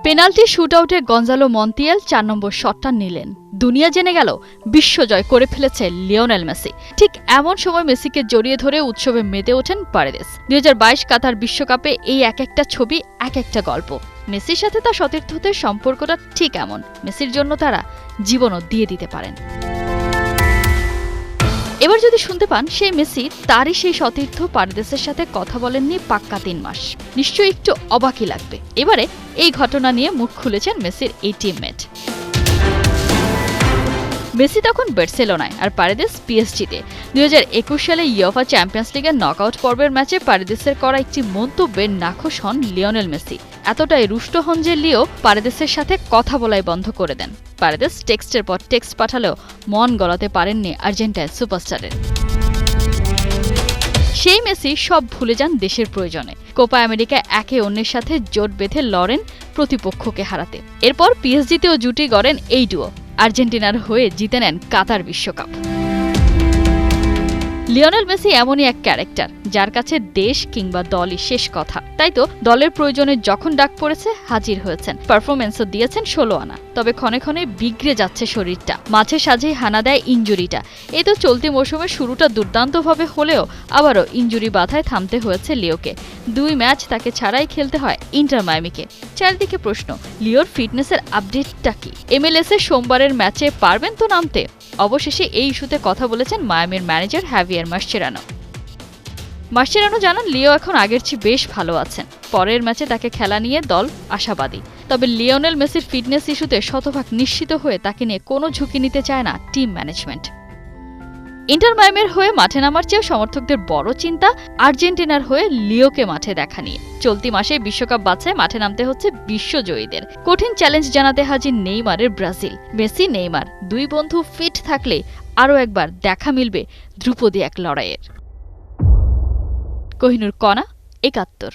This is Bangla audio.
পেনাল্টি শুটআউটে গঞ্জালো মন্তিয়াল ৪ নম্বর শটটা নিলেন। দুনিয়া জেনে গেল বিশ্বজয় করে ফেলেছে লিওনেল মেসি। ঠিক এমন সময় মেসিকে জড়িয়ে ধরে উৎসবে মেতে ওঠেন পারেদেস। ২০২২ কাতার বিশ্বকাপে এই এক একটা ছবি এক একটা গল্প। মেসির সাথে তার সতীর্থদের সম্পর্কটা ঠিক এমন। মেসির জন্য তারা জীবনও দিয়ে দিতে পারেন। এবার যদি শুনতে পান সেই মেসি তারই সেই সতীর্থ পারেদেসের সাথে কথা বলেননি পাক্কা ৩ মাস, নিশ্চয়ই একটু অবাকই লাগবে। এবারে এই ঘটনা নিয়ে মুখ খুলেছেন মেসির এই টিমমেট। মেসি তখন বার্সেলোনায় আর পারেদেস পিএসজিতে। ২০২১ সালে ইউএফা চ্যাম্পিয়ন্স লিগের নকআউট পর্বের ম্যাচে পারেদেসের করা একটি মন্তব্যে নাখোশ হন লিওনেল মেসি। এতটাই রুষ্ট হন যে লিও পারেদেসের সাথে কথা বলাই বন্ধ করে দেন। পারেদেস টেক্সটের পর টেক্সট পাঠালেও মন গলাতে পারেননি আর্জেন্টাইন সুপারস্টারের। সেই মেসি সব ভুলে যান দেশের প্রয়োজনে। কোপা আমেরিকা একে অন্যের সাথে জোট বেঁধে লড়েন প্রতিপক্ষকে হারাতে। এরপর পিএসজিতেও জুটি গড়েন এই ডুও। আর্জেন্টিনার হয়ে জিতে নেন কাতার বিশ্বকাপ। লিওনেল মেসি এমনই এক ক্যারেক্টার যার কাছে দেশ কিংবা দলই শেষ কথা। তাই তো দলের প্রয়োজনে যখন ডাক পড়েছে হাজির হয়েছেন, পারফরমেন্সও দিয়েছেন ১৬ আনা। তবে ক্ষণে ক্ষণে বিগড়ে যাচ্ছে শরীরটা, মাঝে সাঝেই হানা দেয় ইনজুরিটা। এই তো চলতি মৌসুমের শুরুটা দুর্দান্তভাবে হলেও আবারও ইনজুরি বাধায় থামতে হয়েছে লিওকে। ২ ম্যাচ তাকে ছাড়াই খেলতে হয় ইন্টার মায়ামিকে। চারিদিকে প্রশ্ন, লিওর ফিটনেসের আপডেটটা কি? MLS এর সোমবারের ম্যাচে পারবেন তো নামতে? অবশেষে এই ইস্যুতে কথা বলেছেন মায়ামির ম্যানেজার হাভিয়ার মাসচেরানো। মাসচেরানো জানান লিও এখন আগের চেয়ে বেশ ভালো আছেন। পরের ম্যাচে তাকে খেলা নিয়ে দল আশাবাদী। তবে লিওনেল মেসির ফিটনেস ইস্যুতে শতভাগ নিশ্চিত হয়ে তাকে নিয়ে কোনো ঝুঁকি নিতে চায় না টিম ম্যানেজমেন্ট। ইন্টার মায়ামির হয়ে মাঠে নামার চেয়েও সমর্থকদের বড় চিন্তা আর্জেন্টিনার হয়ে লিওকে মাঠে দেখা নিয়ে। চলতি মাসে বিশ্বকাপ বাছায় মাঠে নামতে হচ্ছে বিশ্বজয়ীদের। কঠিন চ্যালেঞ্জ জানাতে হাজির নেইমারের ব্রাজিল। মেসি নেইমার ২ বন্ধু ফিট থাকলে আরও একবার দেখা মিলবে ধ্রুপদী এক লড়াইয়ের। কোহিনুর কণা, ৭১।